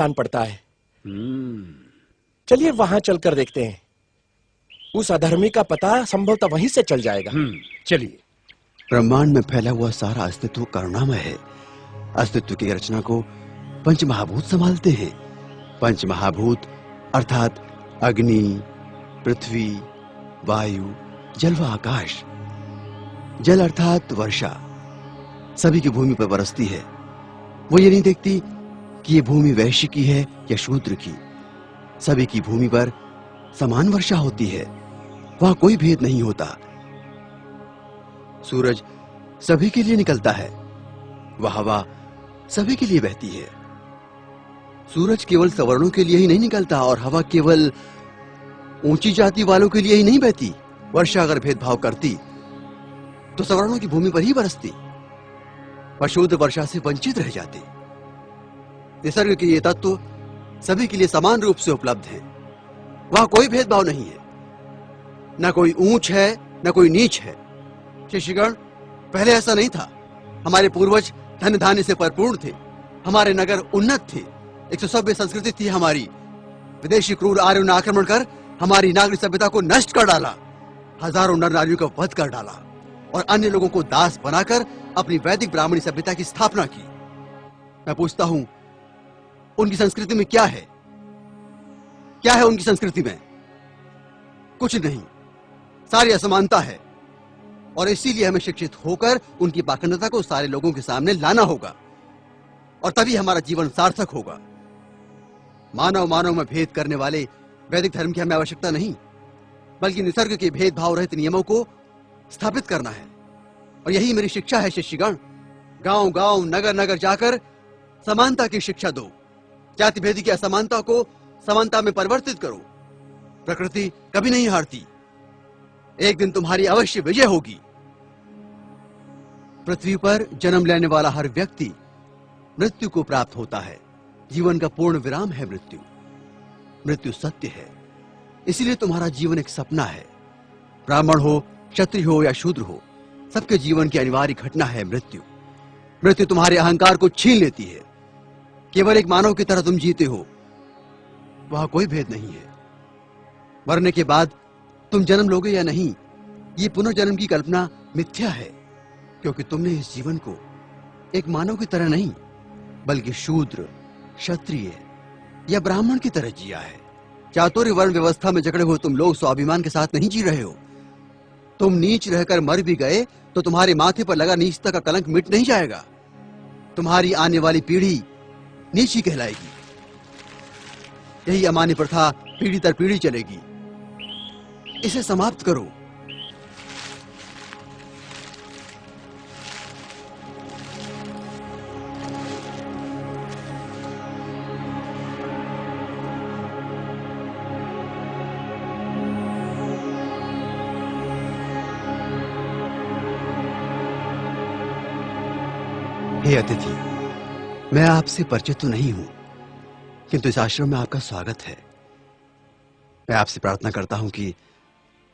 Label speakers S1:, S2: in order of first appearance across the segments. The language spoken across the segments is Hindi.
S1: स्थान पड़ता है। चलिए वहां चलकर देखते हैं। उस अधर्मी का पता संभवतः वहीं से चल जाएगा।
S2: चलिए।
S3: ब्रह्मांड में फैला हुआ सारा अस्तित्व करुणामय है। अस्तित्व की रचना को पंचमहाभूत संभालते हैं। पंचमहाभूत अर्थात अग्नि, पृथ्वी, वायु, जल व आकाश। जल अर्थात वर्षा सभी की भूमि पर बरसती है। वो ये नहीं देखती कि ये भूमि वैश्य की है या शूद्र की। सभी की भूमि पर समान वर्षा होती है, वहां कोई भेद नहीं होता। सूरज सभी के लिए निकलता है, वह हवा सभी के लिए बहती है। सूरज केवल सवर्णों के लिए ही नहीं निकलता और हवा केवल ऊंची जाति वालों के लिए ही नहीं बहती। वर्षा अगर भेदभाव करती तो सवर्णों की भूमि पर ही बरसती, पर शूद्र वर्षा से वंचित रह जाते। निसर्ग के ये तत्व सभी के लिए समान रूप से उपलब्ध हैं। वहां कोई भेदभाव नहीं है, न कोई ऊंच है न कोई नीच है। शिष्यगण, पहले ऐसा नहीं था। हमारे पूर्वज धन धान्य से भरपूर थे, हमारे नगर उन्नत थे, एक सभ्य संस्कृति थी हमारी। विदेशी क्रूर आर्यों ने आक्रमण कर हमारी नागरिक सभ्यता को नष्ट कर डाला, हजारों नर नारियों का वध कर डाला और अन्य लोगों को दास बनाकर अपनी वैदिक ब्राह्मणी सभ्यता की स्थापना की। मैं पूछता हूं, उनकी संस्कृति में क्या है? क्या है उनकी संस्कृति में? कुछ नहीं, सारी असमानता है। और इसीलिए हमें शिक्षित होकर उनकी पाखंडता को सारे लोगों के सामने लाना होगा और तभी हमारा जीवन सार्थक होगा। मानव मानव में भेद करने वाले वैदिक धर्म की हमें आवश्यकता नहीं, बल्कि निसर्ग के भेदभाव रहित नियमों को स्थापित करना है। और यही मेरी शिक्षा है शिष्यगण। गांव गांव नगर नगर जाकर समानता की शिक्षा दो। जाति भेद की असमानता को समानता में परिवर्तित करो। प्रकृति कभी नहीं हारती, एक दिन तुम्हारी अवश्य विजय होगी। पृथ्वी पर जन्म लेने वाला हर व्यक्ति मृत्यु को प्राप्त होता है। जीवन का पूर्ण विराम है मृत्यु। मृत्यु सत्य है, इसीलिए तुम्हारा जीवन एक सपना है। ब्राह्मण हो, क्षत्रिय हो या शूद्र हो, सबके जीवन की अनिवार्य घटना है मृत्यु। मृत्यु तुम्हारे अहंकार को छीन लेती है। केवल एक मानव की तरह तुम जीते हो, वहां कोई भेद नहीं है। मरने के बाद तुम जन्म लोगे या नहीं, ये पुनर्जन्म की कल्पना मिथ्या है, क्योंकि तुमने इस जीवन को एक मानव की तरह नहीं, बल्कि शूद्र, क्षत्रिय या ब्राह्मण की तरह जिया है। चातुर्य वर्ण व्यवस्था में जकड़े हुए तुम लोग स्वाभिमान के साथ नहीं जी रहे हो। तुम नीच रहकर मर भी गए तो तुम्हारे माथे पर लगा नीचता का कलंक मिट नहीं जाएगा। तुम्हारी आने वाली पीढ़ी नीच ही कहलाएगी। यही अमान्य प्रथा पीढ़ी दर पीढ़ी चलेगी। इसे समाप्त करो। हे अतिथि, मैं आपसे परिचित तो नहीं हूं, किंतु इस आश्रम में आपका स्वागत है। मैं आपसे प्रार्थना करता हूं कि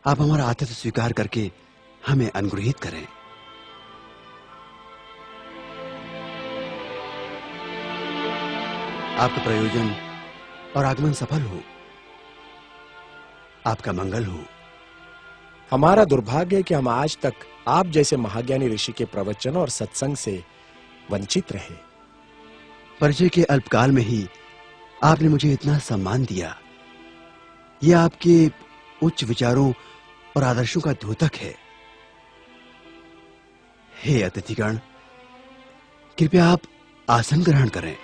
S3: आप हमारा आतिथ्य स्वीकार करके हमें अनुग्रहित करें। आपका प्रयोजन और आगमन सफल हो, आपका मंगल हो।
S1: हमारा दुर्भाग्य है कि हम आज तक आप जैसे महाज्ञानी ऋषि के प्रवचन और सत्संग से वंचित रहे।
S3: परिचय के अल्पकाल में ही आपने मुझे इतना सम्मान दिया। यह आपके उच्च विचारों और आदर्शों का द्योतक है। हे अतिथिगण, कृपया आप आसन ग्रहण करें।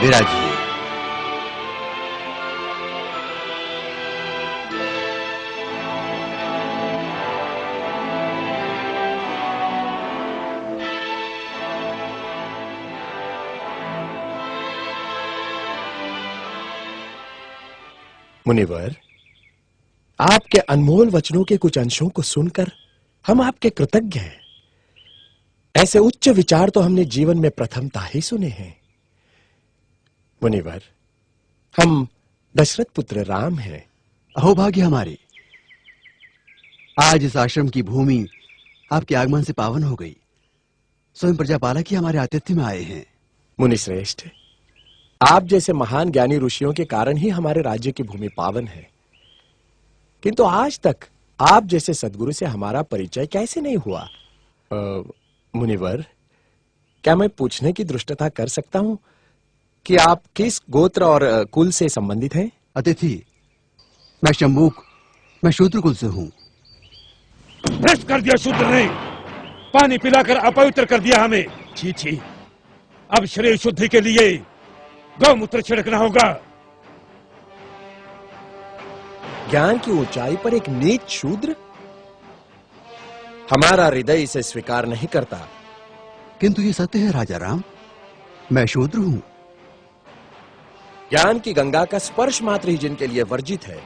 S3: विराजिए।
S1: मुनिवर, आपके अनमोल वचनों के कुछ अंशों को सुनकर हम आपके कृतज्ञ हैं। ऐसे उच्च विचार तो हमने जीवन में प्रथमतः ही सुने हैं। मुनिवर, हम दशरथ पुत्र राम हैं।
S3: अहोभाग्य हमारे, आज इस आश्रम की भूमि आपके आगमन से पावन हो गई। स्वयं प्रजापालक ही हमारे आतिथ्य में आए हैं।
S1: मुनिश्रेष्ठ, आप जैसे महान ज्ञानी ऋषियों के कारण ही हमारे राज्य की भूमि पावन है, किंतु आज तक आप जैसे सद्गुरु से हमारा परिचय कैसे नहीं हुआ? मुनिवर, क्या मैं पूछने की धृष्टता कर सकता हूं कि आप किस गोत्र और कुल से संबंधित हैं?
S3: अतिथि, मैं शंभूक, मैं शूद्र कुल से हूं।
S2: भ्रष्ट कर दिया शूद्र ने, पानी पिलाकर अपवित्र कर दिया हमें। छी छी, अब शरीर शुद्धि के लिए गौमूत्र छिड़कना होगा।
S1: ज्ञान की ऊंचाई पर एक नीच शूद्र? हमारा हृदय इसे स्वीकार नहीं करता।
S3: किंतु ये सत्य है राजा राम, मैं शूद्र हूं।
S1: ज्ञान की गंगा का स्पर्श मात्र ही जिनके लिए वर्जित है,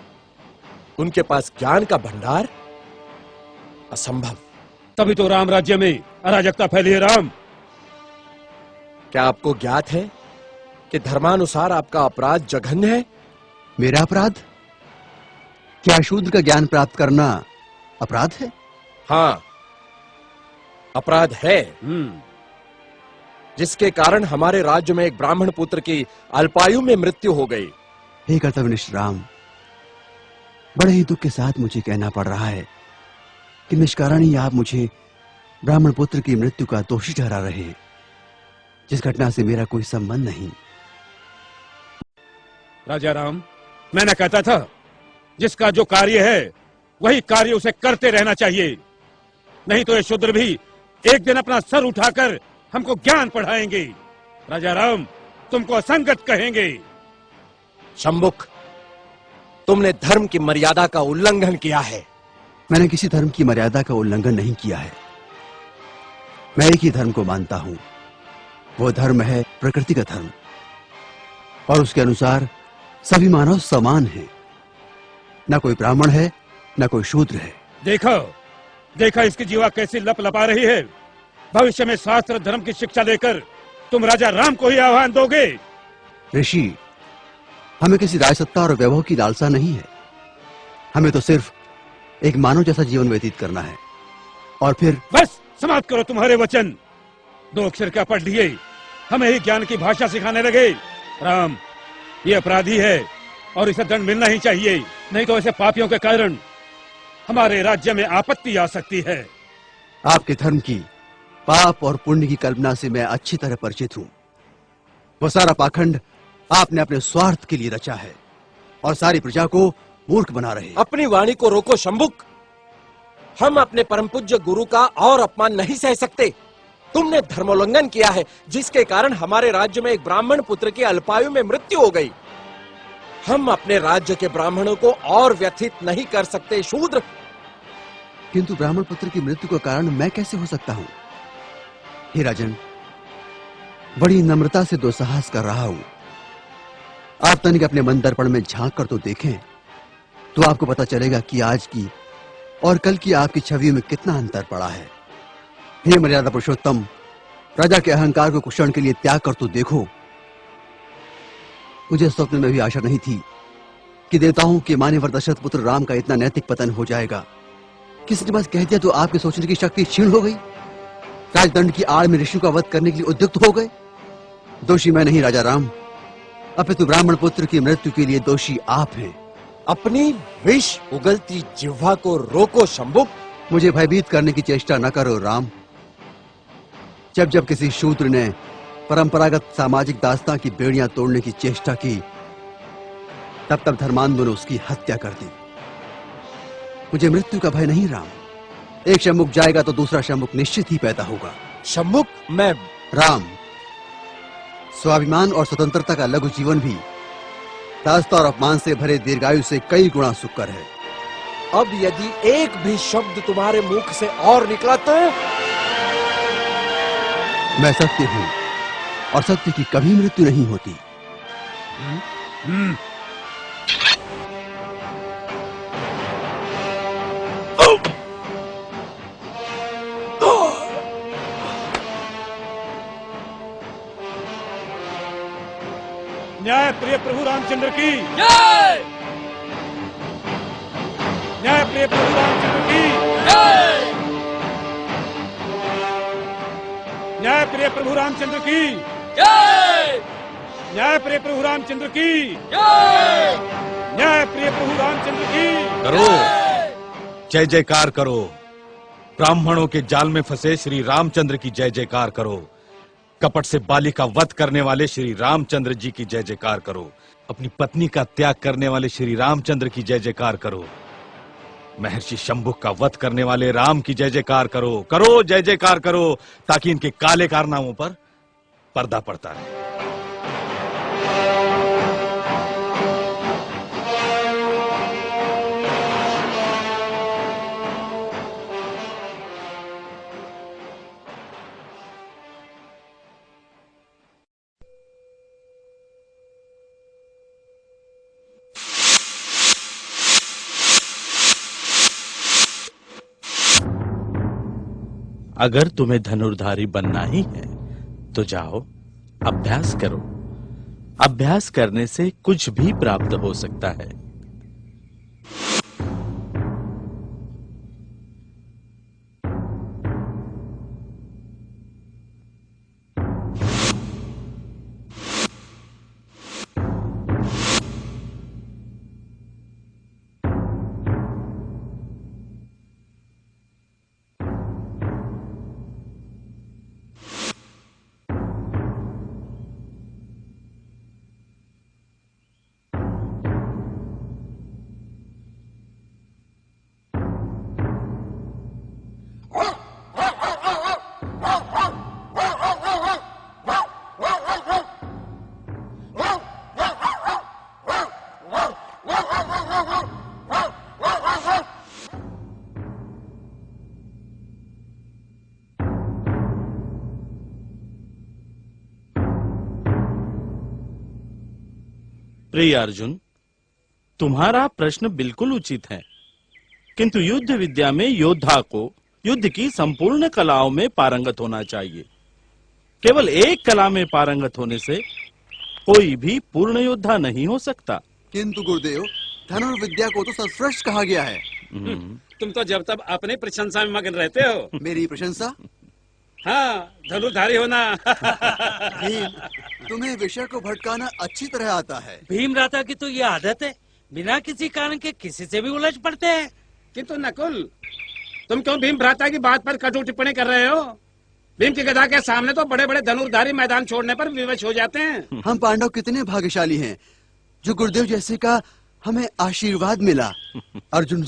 S1: उनके पास ज्ञान का भंडार असंभव।
S2: तभी तो राम राज्य में अराजकता फैली है। राम,
S1: क्या आपको ज्ञात है कि धर्मानुसार आपका अपराध जघन्य है?
S3: मेरा अपराध? क्या शूद्र का ज्ञान प्राप्त करना अपराध है?
S1: हाँ, अपराध है, जिसके कारण हमारे राज्य में एक ब्राह्मण पुत्र की अल्पायु में मृत्यु हो गई।
S3: हे कर्तव्यनिष्ठ राम, बड़े ही दुख के साथ मुझे कहना पड़ रहा है कि निष्कारण ही आप मुझे ब्राह्मण पुत्र की मृत्यु का दोषी ठहरा रहे हैं, जिस घटना से मेरा कोई संबंध नहीं।
S2: राजा राम, मैंने कहता था जिसका जो कार्य है वही कार्य उसे करते रहना चाहिए, नहीं तो ये शूद्र भी एक दिन अपना सर उठाकर हमको ज्ञान पढ़ाएंगे। राजा राम, तुमको असंगत कहेंगे।
S1: शंभुक, तुमने धर्म की मर्यादा का उल्लंघन किया है।
S3: मैंने किसी धर्म की मर्यादा का उल्लंघन नहीं किया है। मैं एक ही धर्म को मानता हूं, वो धर्म है प्रकृति का धर्म, और उसके अनुसार सभी मानव समान हैं। न कोई ब्राह्मण है, न कोई शूद्र है।
S2: देखो देखो इसकी जीवा कैसी लप लपा रही है। भविष्य में शास्त्र धर्म की शिक्षा लेकर तुम राजा राम को ही आह्वान दोगे।
S3: ऋषि, हमें किसी राजसत्ता और वैभव की लालसा नहीं है। हमें तो सिर्फ एक मानव जैसा जीवन व्यतीत करना है, और फिर
S2: बस समाप्त करो तुम्हारे वचन। 2 अक्षर क्या पढ़ लिए, हमें ही ज्ञान की भाषा सिखाने लगे। राम, ये अपराधी है और इसे दंड मिलना ही चाहिए, नहीं तो ऐसे पापियों के कारण हमारे राज्य में आपत्ति आ सकती है।
S3: आपके धर्म की पाप और पुण्य की कल्पना से मैं अच्छी तरह परिचित हूं। वो सारा पाखंड आपने अपने स्वार्थ के लिए रचा है और सारी प्रजा को मूर्ख बना रहे।
S1: अपनी वाणी को रोको शंभुक। हम अपने परम पूज्य गुरु का और अपमान नहीं सह सकते। तुमने धर्मोल्लंघन किया है, जिसके कारण हमारे राज्य में एक ब्राह्मण पुत्र की अल्पायु में मृत्यु हो गई। हम अपने राज्य के ब्राह्मणों को और व्यथित नहीं कर सकते शूद्र।
S3: किंतु ब्राह्मण पुत्र की मृत्यु का कारण मैं कैसे हो सकता हूं? हे राजन, बड़ी नम्रता से दुस्साहस कर रहा हूं। आप तनिक अपने मन दर्पण में झांक कर तो देखें, तो आपको पता चलेगा कि आज की और कल की आपकी छवि में कितना अंतर पड़ा है। हे मर्यादा पुरुषोत्तम, प्रजा के अहंकार को कुछ क्षण के लिए त्याग कर तो देखो। मुझे स्वप्न में भी आशा नहीं थी कि देवताओं के मान्यवर दशरथ पुत्र राम का इतना नैतिक पतन हो जाएगा। किसी ने बस कह दिया तो आपके सोचने की शक्ति क्षीण हो गई। राजदंड की आड़ में ऋषि का वध करने के लिए उद्युक्त हो गए। दोषी मैं नहीं राजा राम, अपितु ब्राह्मण पुत्र की मृत्यु के लिए दोषी आप हैं।
S1: अपनी विष उगलती जिह्वा को रोको शंभुक।
S3: मुझे भयभीत करने की चेष्टा न करो राम। जब जब किसी शूद्र ने परंपरागत सामाजिक दास्तां की बेड़ियां तोड़ने की चेष्टा की, तब तब धर्मांधों ने उसकी हत्या कर दी। मुझे मृत्यु का भय नहीं राम। एक शंभुक जाएगा तो दूसरा शंभुक निश्चित ही पैदा होगा।
S1: शंभुक, मैं
S3: राम, स्वाभिमान और स्वतंत्रता का लघु जीवन भी दास्ता और अपमान से भरे दीर्घायु से कई गुणा सुकर है।
S1: अब यदि एक भी शब्द तुम्हारे मुख से और निकला तो
S3: मैं सत्य हूं और सत्य की कभी मृत्यु नहीं होती।
S2: न्याय प्रिय प्रभु रामचंद्र की
S4: जय।
S2: न्यायप्रिय प्रभु रामचंद्र की न्यायप्रिय प्रभु रामचंद्र की न्यायप्रिय प्रभु रामचंद्र की न्यायप्रिय प्रभु रामचंद्र की।
S4: करो, जय जयकार करो। ब्राह्मणों के जाल में फंसे श्री रामचंद्र की जय जयकार करो। कपट से बाली का वध करने वाले श्री रामचंद्र जी की जय जयकार करो। अपनी पत्नी का त्याग करने वाले श्री रामचंद्र की जय जयकार करो। महर्षि शंभुक का वध करने वाले राम की जय जयकार करो। करो, जय जयकार करो, ताकि इनके काले कारनामों पर पर्दा पड़ता रहे।
S5: अगर तुम्हें धनुर्धारी बनना ही है तो जाओ, अभ्यास करो। अभ्यास करने से कुछ भी प्राप्त हो सकता है। प्रिय अर्जुन, तुम्हारा प्रश्न बिल्कुल उचित है, किंतु युद्ध विद्या में योद्धा को युद्ध की संपूर्ण कलाओं में पारंगत होना चाहिए। केवल एक कला में पारंगत होने से कोई भी पूर्ण योद्धा नहीं हो सकता।
S3: किंतु गुरुदेव, धनुर्विद्या को तो सर्वश्रेष्ठ कहा गया है।
S2: तुम तो जब तब अपनी प्रशंसा में मगन रहते हो।
S3: मेरी प्रशंसा?
S2: हाँ, धनुर्धारी होना।
S3: भीम, तुम्हें विषय को भटकाना अच्छी तरह आता है।
S6: भीमराता की तो ये आदत है, बिना किसी कारण के किसी से भी उलझ पड़ते हैं।
S2: किंतु नकुल, तुम क्यों भीम भ्राता की बात पर कटु टिप्पणी कर रहे हो? भीम की गदा के सामने तो बड़े बड़े धनुर्धारी मैदान छोड़ने पर विवश हो जाते हैं।
S3: हम पांडव कितने भाग्यशाली हैं जो गुरुदेव जैसे का हमें आशीर्वाद मिला। अर्जुन